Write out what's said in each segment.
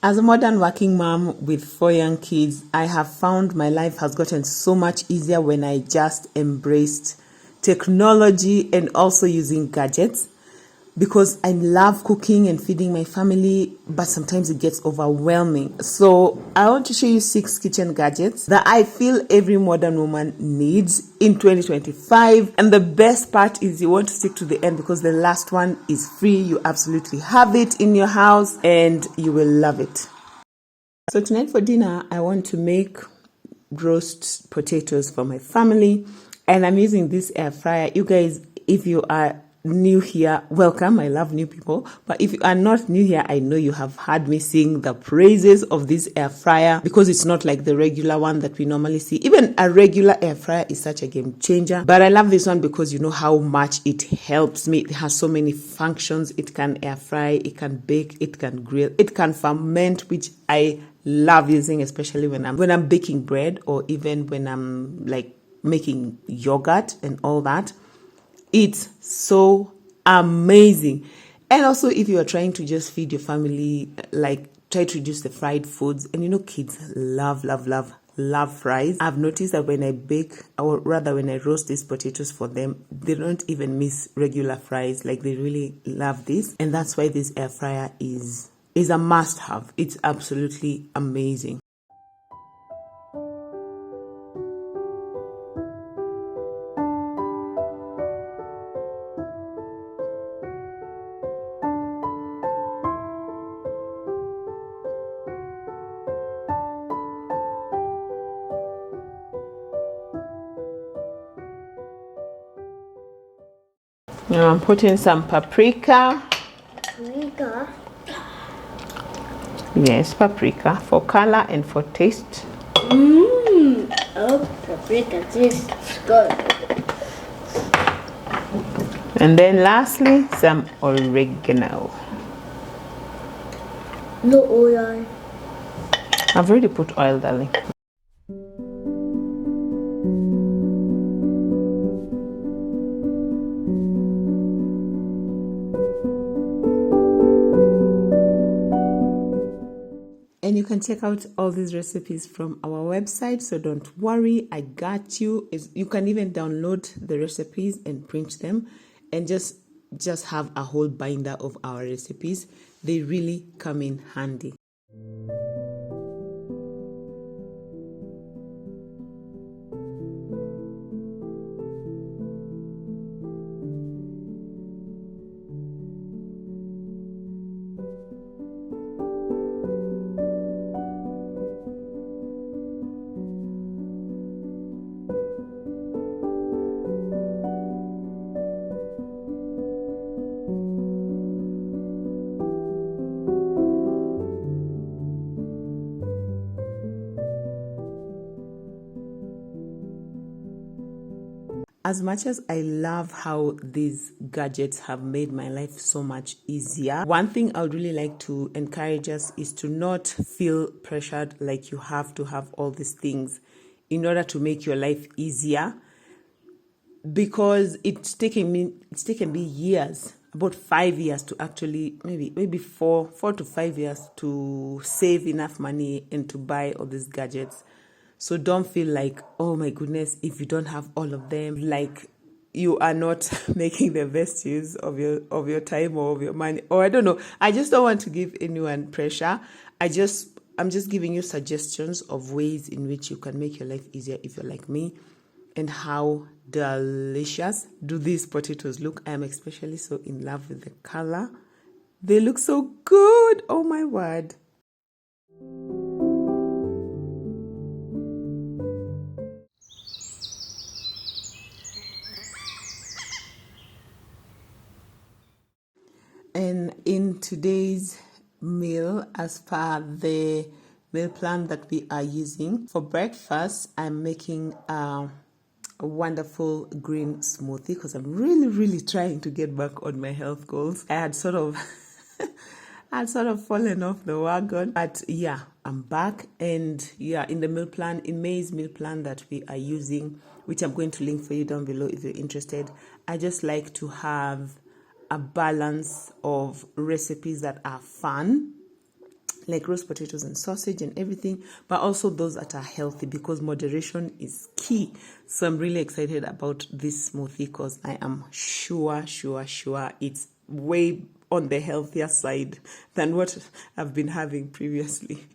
As a modern working mom with 4 young kids, I have found my life has gotten so much easier when I just embraced technology and also using gadgets, because I love cooking and feeding my family, but sometimes it gets overwhelming. So I want to show you 6 kitchen gadgets that I feel every modern woman needs in 2025. And the best part is you want to stick to the end, because the last one is free. You absolutely have it in your house and you will love it. So tonight for dinner, I want to make roast potatoes for my family, and I'm using this air fryer. You guys, if you are new here, welcome. I love new people. But if you are not new here, I know you have heard me sing the praises of this air fryer, because it's not like the regular one that we normally see. Even a regular air fryer is such a game changer, but I love this one because you know how much it helps me. It has so many functions. It can air fry, it can bake, it can grill, it can ferment, which I love using, especially when I'm baking bread, or even when I'm like making yogurt and all that. It's so amazing. And also, if you are trying to just feed your family, like try to reduce the fried foods, and you know kids love fries. I've noticed that when I bake, or rather when I roast these potatoes for them, they don't even miss regular fries. Like, they really love this, and that's why this air fryer is a must have. It's absolutely amazing. Now I'm putting some paprika. Paprika? Yes, paprika, for color and for taste. Oh, paprika tastes good. And then lastly, some oregano. No oil. I've already put oil, darling. And you can check out all these recipes from our website, so don't worry, I got you. You can even download the recipes and print them, and just have a whole binder of our recipes. They really come in handy. As much as I love how these gadgets have made my life so much easier, one thing I would really like to encourage us is to not feel pressured like you have to have all these things in order to make your life easier, because it's taken me years, about 5 years, to actually maybe 4 to 5 years to save enough money and to buy all these gadgets. So don't feel like, oh my goodness, if you don't have all of them, like you are not making the best use of your time or of your money, or I don't know. I just don't want to give anyone pressure. I'm just giving you suggestions of ways in which you can make your life easier if you're like me. And how delicious do these potatoes look? I am especially so in love with the color. They look so good. Oh my word. And in today's meal, as per the meal plan that we are using for breakfast, I'm making a wonderful green smoothie, because I'm really trying to get back on my health goals. I had sort of fallen off the wagon, but yeah, I'm back. And yeah, in the meal plan, in May's meal plan that we are using, which I'm going to link for you down below if you're interested, I just like to have a balance of recipes that are fun like roast potatoes and sausage and everything, but also those that are healthy, because moderation is key. So I'm really excited about this smoothie because I am sure it's way on the healthier side than what I've been having previously.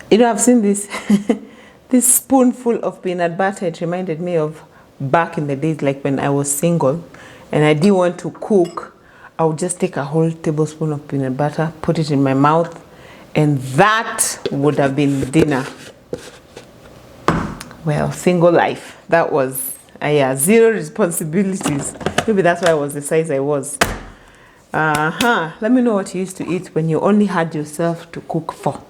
You know, I've seen this this spoonful of peanut butter. It reminded me of back in the days, like when I was single and I didn't want to cook. I would just take a whole tablespoon of peanut butter, put it in my mouth, and that would have been dinner. Well, single life. That was, yeah, zero responsibilities. Maybe that's why I was the size I was. Let me know what you used to eat when you only had yourself to cook for.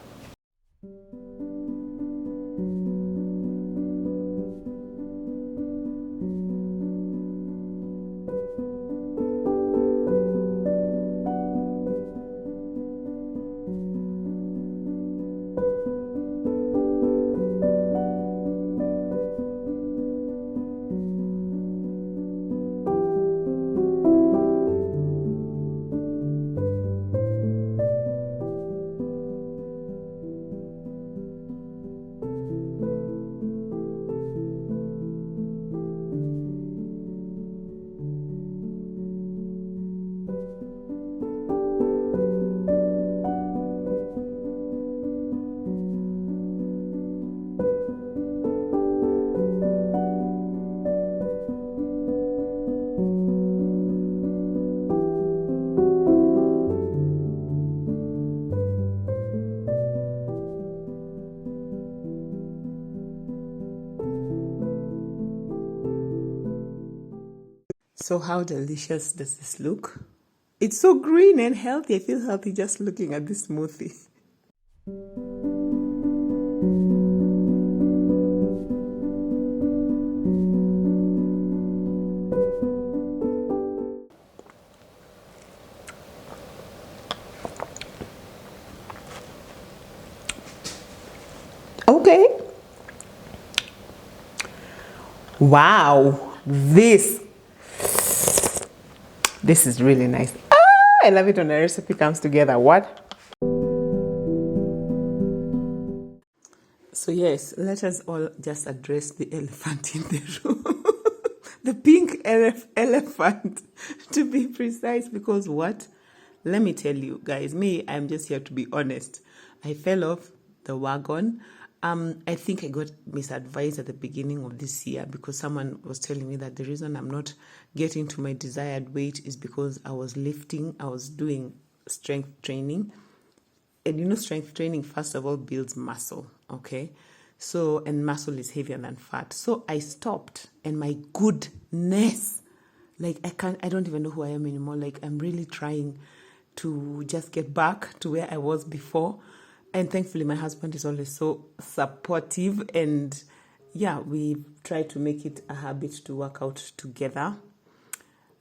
So how delicious does this look? It's so green and healthy. I feel healthy just looking at this smoothie. Okay. Wow. This is really nice. I love it when a recipe comes together. What? So yes, let us all just address the elephant in the room. The pink elephant, to be precise, because what? Let me tell you guys, I'm just here to be honest. I fell off the wagon. I think I got misadvised at the beginning of this year because someone was telling me that the reason I'm not getting to my desired weight is because I was doing strength training. And you know, strength training, first of all, builds muscle, okay? So, and muscle is heavier than fat. So I stopped, and my goodness, like I don't even know who I am anymore. Like, I'm really trying to just get back to where I was before. And thankfully, my husband is always so supportive. And yeah, we try to make it a habit to work out together.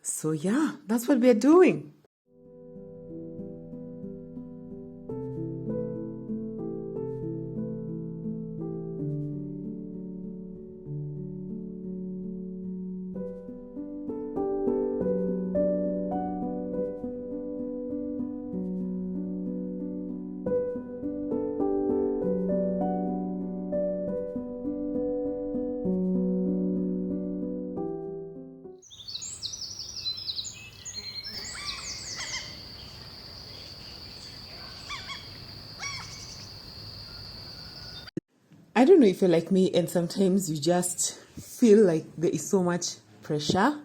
So yeah, that's what we're doing. I don't know if you're like me, and sometimes you just feel like there is so much pressure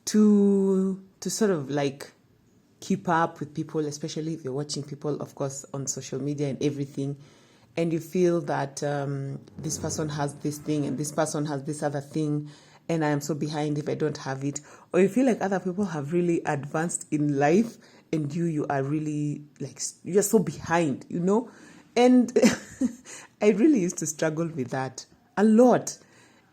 to sort of like keep up with people, especially if you're watching people, of course, on social media and everything, and you feel that this person has this thing and this person has this other thing, and I am so behind if I don't have it. Or you feel like other people have really advanced in life and you are really like, you're so behind, you know? And I really used to struggle with that a lot.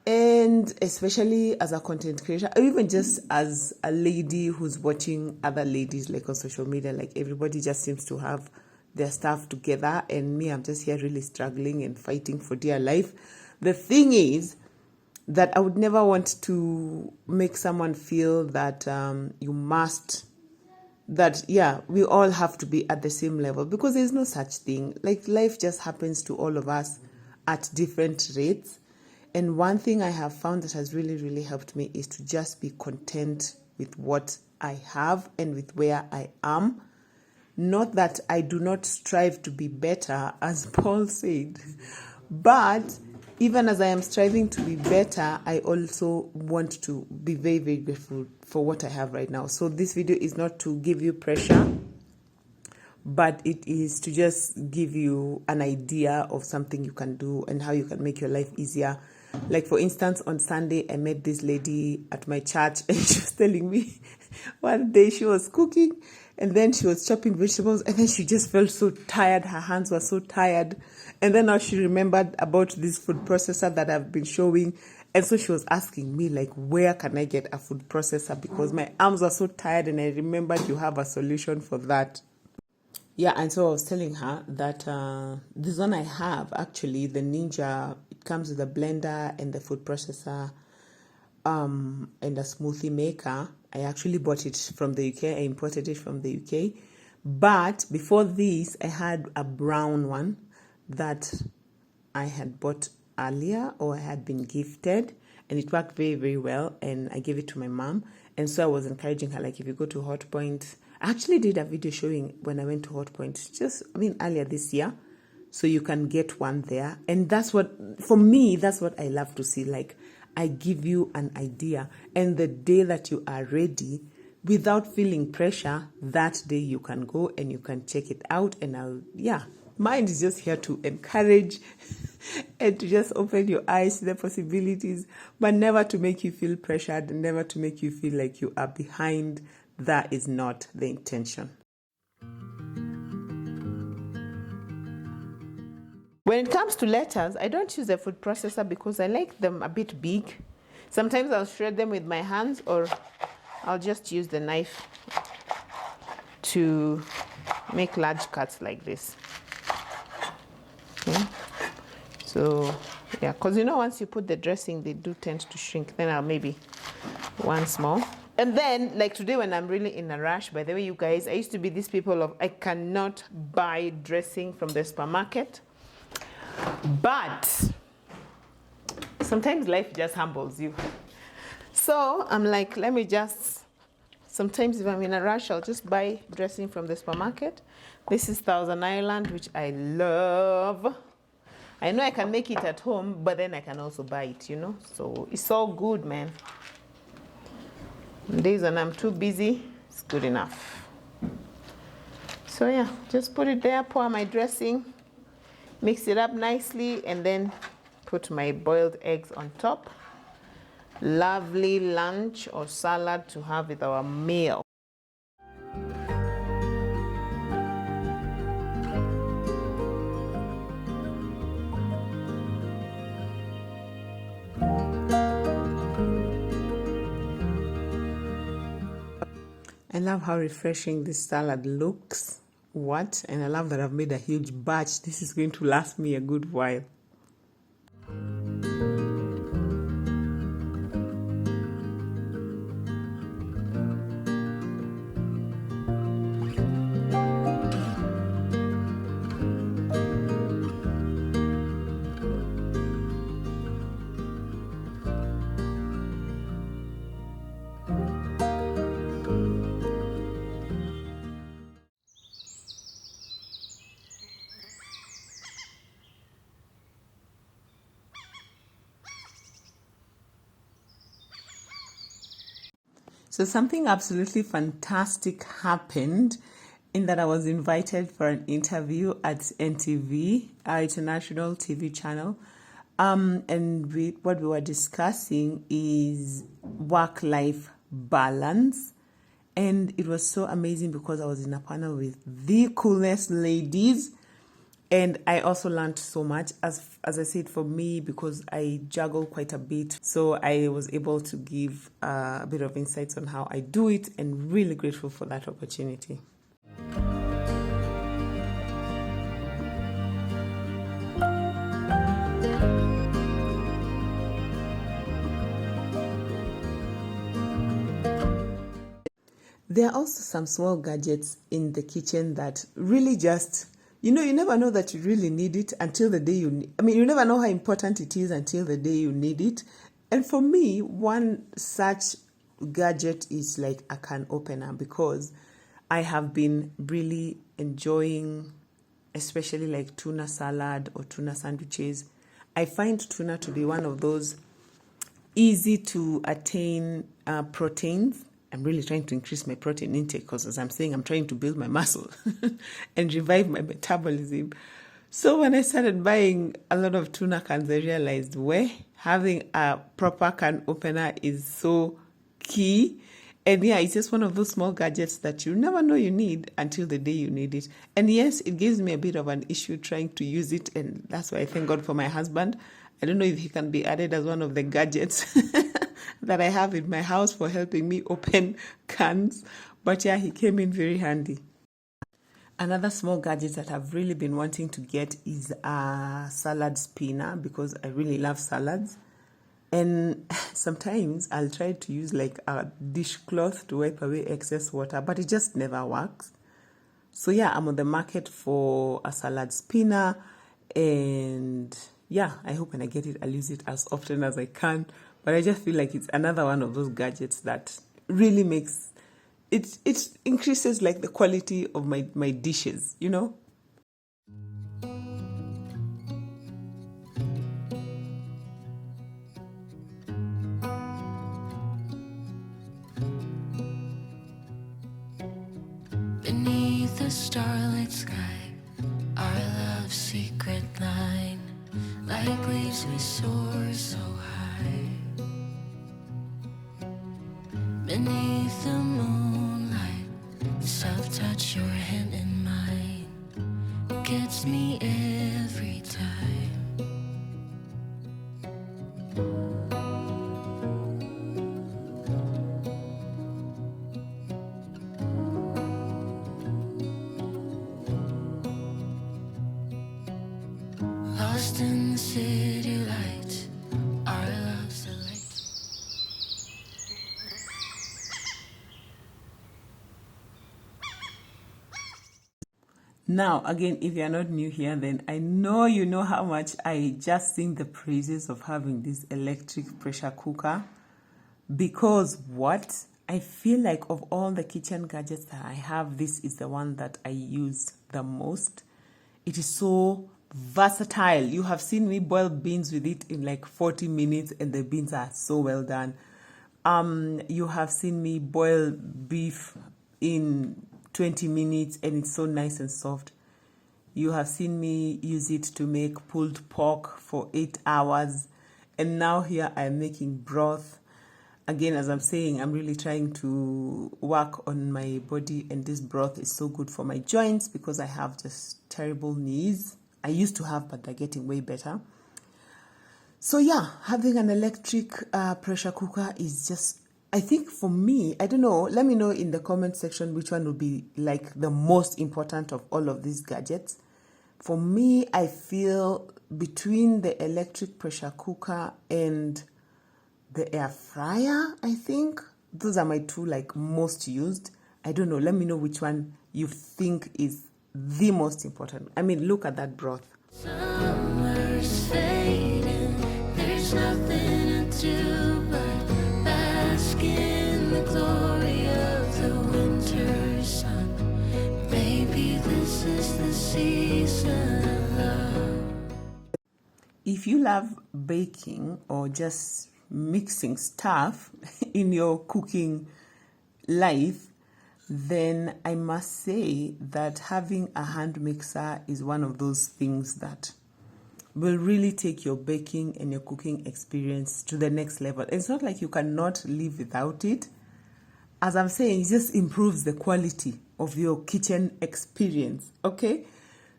And especially as a content creator, or even just as a lady who's watching other ladies like on social media, like everybody just seems to have their stuff together, and me, I'm just here really struggling and fighting for dear life. The thing is that I would never want to make someone feel that you must, that yeah, we all have to be at the same level, because there's no such thing. Like, life just happens to all of us at different rates. And one thing I have found that has really, really helped me is to just be content with what I have and with where I am. Not that I do not strive to be better, as Paul said, but even as I am striving to be better, I also want to be very, very grateful for what I have right now. So this video is not to give you pressure, but it is to just give you an idea of something you can do and how you can make your life easier. Like, for instance, on Sunday, I met this lady at my church, and she was telling me one day she was cooking, and then she was chopping vegetables, and then she just felt so tired. Her hands were so tired. And then now she remembered about this food processor that I've been showing. And so she was asking me, like, where can I get a food processor? Because my arms were so tired, and I remembered you have a solution for that. Yeah, and so I was telling her that this one I have, actually, the Ninja, it comes with a blender and the food processor and a smoothie maker. I actually bought it from the UK. I imported it from the UK. But before this, I had a brown one that I had bought earlier, or I had been gifted, and it worked very, very well, and I gave it to my mom. And so I was encouraging her, like, if you go to Hot Point, I actually did a video showing when I went to Hot Point, earlier this year, so you can get one there. And that's what, for me, that's what I love to see. Like, I give you an idea, and the day that you are ready, without feeling pressure, that day you can go and you can check it out. And mine is just here to encourage and to just open your eyes to the possibilities, but never to make you feel pressured, never to make you feel like you are behind. That is not the intention. When it comes to letters, I don't use a food processor because I like them a bit big. Sometimes I'll shred them with my hands, or I'll just use the knife to make large cuts like this. Okay. So, yeah, because once you put the dressing, they do tend to shrink. Then I'll maybe one small. And then, like today, when I'm really in a rush, by the way, you guys, I used to be these people of, I cannot buy dressing from the supermarket. But sometimes life just humbles you. So I'm like, let me just, sometimes if I'm in a rush, I'll just buy dressing from the supermarket. This is Thousand Island, which I love. I know I can make it at home, but then I can also buy it, So it's all good, man. On days when I'm too busy, it's good enough. So yeah, just put it there, pour my dressing, mix it up nicely, and then put my boiled eggs on top. Lovely lunch or salad to have with our meal. I love how refreshing this salad looks. And I love that I've made a huge batch. This is going to last me a good while. So something absolutely fantastic happened in that I was invited for an interview at NTV, our international TV channel. And what we were discussing is work-life balance. And it was so amazing because I was in a panel with the coolest ladies. And I also learned so much, as I said, for me, because I juggle quite a bit. So I was able to give a bit of insights on how I do it, and really grateful for that opportunity. There are also some small gadgets in the kitchen that really just, you never know that you really need it until the day you never know how important it is until the day you need it. And for me, one such gadget is like a can opener, because I have been really enjoying, especially like tuna salad or tuna sandwiches. I find tuna to be one of those easy to attain proteins. I'm really trying to increase my protein intake, because as I'm saying, I'm trying to build my muscle and revive my metabolism. So when I started buying a lot of tuna cans, I realized having a proper can opener is so key. And yeah, it's just one of those small gadgets that you never know you need until the day you need it. And yes, it gives me a bit of an issue trying to use it, and that's why I thank God for my husband. I don't know if he can be added as one of the gadgets that I have in my house for helping me open cans. But yeah, he came in very handy. Another small gadget that I've really been wanting to get is a salad spinner, because I really love salads. And sometimes I'll try to use like a dishcloth to wipe away excess water, but it just never works. So yeah, I'm on the market for a salad spinner, and yeah, I hope when I get it, I'll use it as often as I can. But I just feel like it's another one of those gadgets that really makes it increases like the quality of my dishes, Beneath the starlit sky, our love's secret line, like leaves we soar so high. Beneath the moonlight, soft touch your hand in mine, gets me every time. Lost in the city lights, our love's the light. Now, again, if you're not new here, then I know you know how much I just sing the praises of having this electric pressure cooker. Because what? I feel like of all the kitchen gadgets that I have, this is the one that I use the most. It is so versatile. You have seen me boil beans with it in like 40 minutes, and the beans are so well done. You have seen me boil beef in 20 minutes, and it's so nice and soft. You have seen me use it to make pulled pork for 8 hours, and now here I'm making broth. Again, as I'm saying, I'm really trying to work on my body, and this broth is so good for my joints because I have just terrible knees. I used to have, but they're getting way better. So yeah, having an electric pressure cooker is just, I think for me, I don't know, let me know in the comment section which one would be like the most important of all of these gadgets. For me, I feel between the electric pressure cooker and the air fryer, I think those are my two like most used. I don't know, let me know which one you think is the most important. I mean, look at that broth. Summer's fading, there's nothing to do but bask in the glory of the winter sun. Maybe this is the season of love. If you love baking or just mixing stuff in your cooking life, then I must say that having a hand mixer is one of those things that will really take your baking and your cooking experience to the next level. It's not like you cannot live without it. As I'm saying, it just improves the quality of your kitchen experience, okay?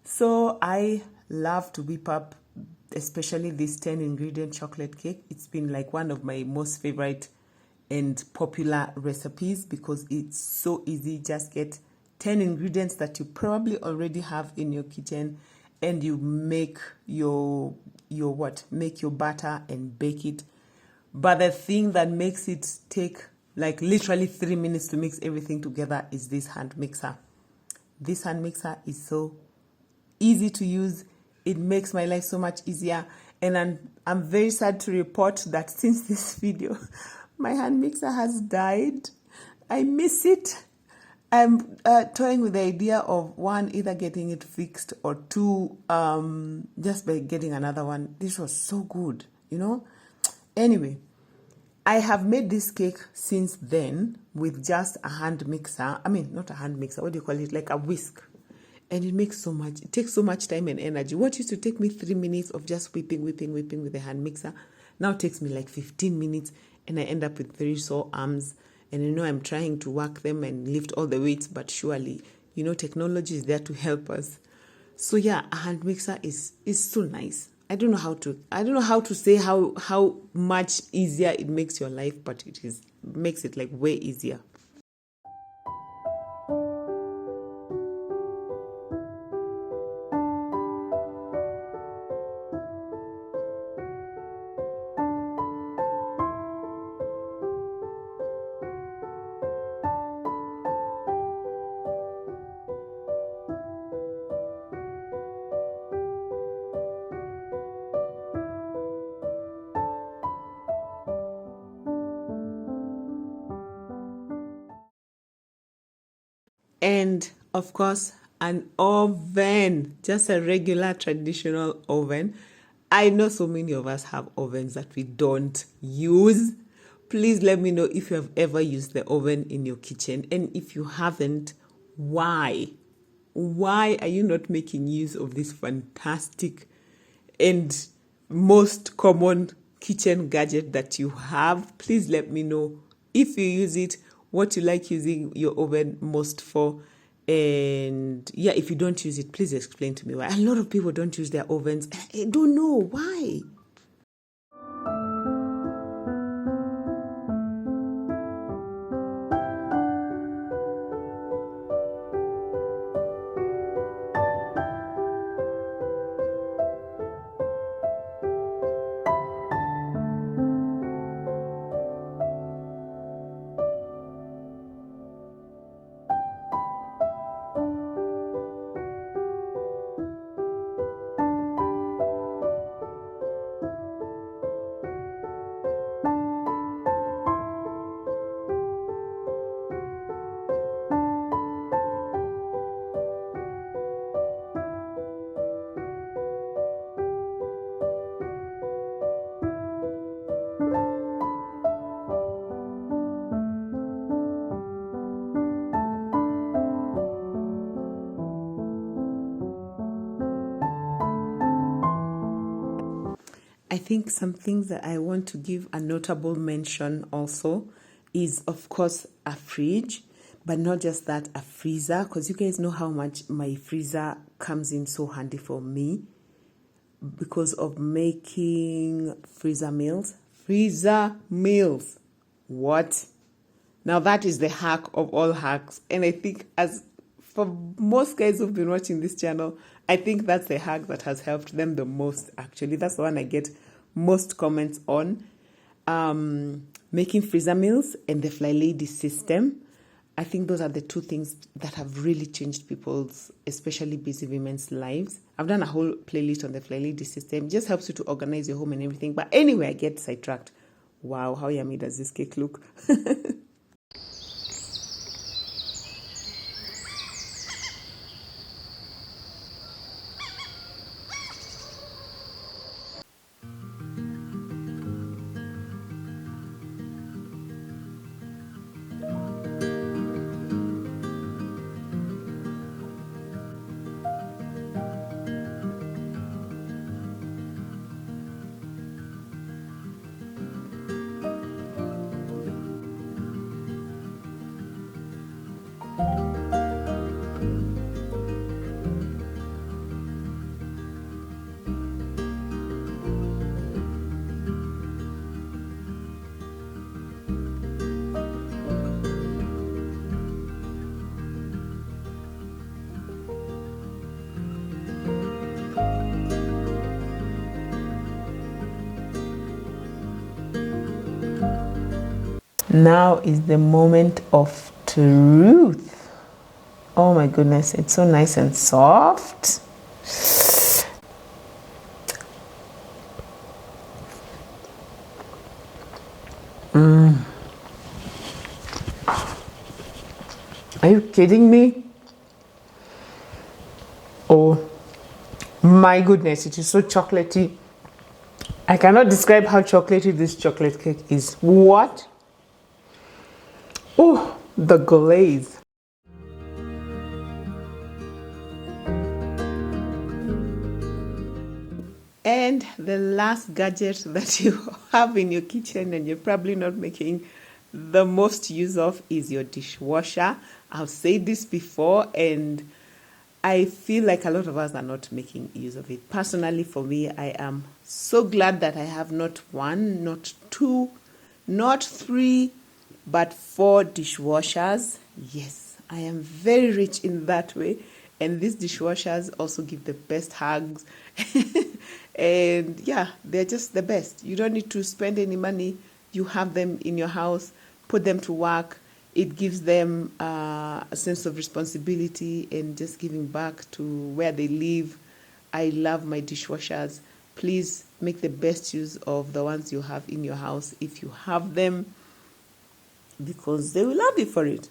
So I love to whip up, especially this 10 ingredient chocolate cake. It's been like one of my most favorite and popular recipes because it's so easy. Just get 10 ingredients that you probably already have in your kitchen, and you make your make your batter and bake it. But the thing that makes it take like literally 3 minutes to mix everything together is this hand mixer. This hand mixer is so easy to use. It makes my life so much easier. And I'm very sad to report that since this video, my hand mixer has died. I miss it. I'm toying with the idea of one, either getting it fixed, or two, just by getting another one. This was so good, you know. Anyway, I have made this cake since then with just a hand mixer. I mean, not a hand mixer. What do you call it? Like a whisk. And it makes so much. It takes so much time and energy. What used to take me 3 minutes of just whipping with the hand mixer now takes me like 15 minutes, and I end up with very sore arms. And you know, I'm trying to work them and lift all the weights, but surely, you know, technology is there to help us. So yeah, a hand mixer is so nice. I don't know how to say how much easier it makes your life, but makes it like way easier. And of course, an oven, just a regular traditional oven. I know so many of us have ovens that we don't use. Please let me know if you have ever used the oven in your kitchen. And if you haven't, why? Why are you not making use of this fantastic and most common kitchen gadget that you have? Please let me know if you use it, what you like using your oven most for. And yeah, if you don't use it, please explain to me why. A lot of people don't use their ovens. I don't know why. I think some things that I want to give a notable mention also is, of course, a fridge, but not just that, a freezer, because you guys know how much my freezer comes in so handy for me because of making freezer meals. Freezer meals. What? Now that is the hack of all hacks. And I think, as for most guys who've been watching this channel, I think that's the hack that has helped them the most, actually. That's the one I get most comments on. Making freezer meals and the Fly Lady system. I think those are the two things that have really changed people's, especially busy women's lives. I've done a whole playlist on the Fly Lady system. It just helps you to organize your home and everything. But anyway, I get sidetracked. Wow, how yummy does this cake look? Now is the moment of truth. Oh my goodness, it's so nice and soft. Are you kidding me? Oh my goodness, it is so chocolatey. I cannot describe how chocolatey this chocolate cake is. What? Oh, the glaze. And the last gadget that you have in your kitchen and you're probably not making the most use of is your dishwasher. I've said this before and I feel like a lot of us are not making use of it. Personally, for me, I am so glad that I have not one, not two, not three, but 4 dishwashers. Yes, I am very rich in that way. And these dishwashers also give the best hugs. And yeah, they're just the best. You don't need to spend any money. You have them in your house, put them to work. It gives them a sense of responsibility and just giving back to where they live. I love my dishwashers. Please make the best use of the ones you have in your house if you have them, because they will love you for it.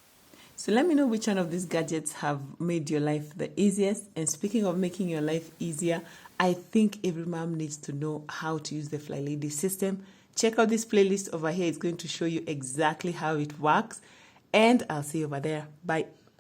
So let me know which one of these gadgets have made your life the easiest. And speaking of making your life easier, I think every mom needs to know how to use the Fly Lady system. Check out this playlist over here. It's going to show you exactly how it works. And I'll see you over there. Bye.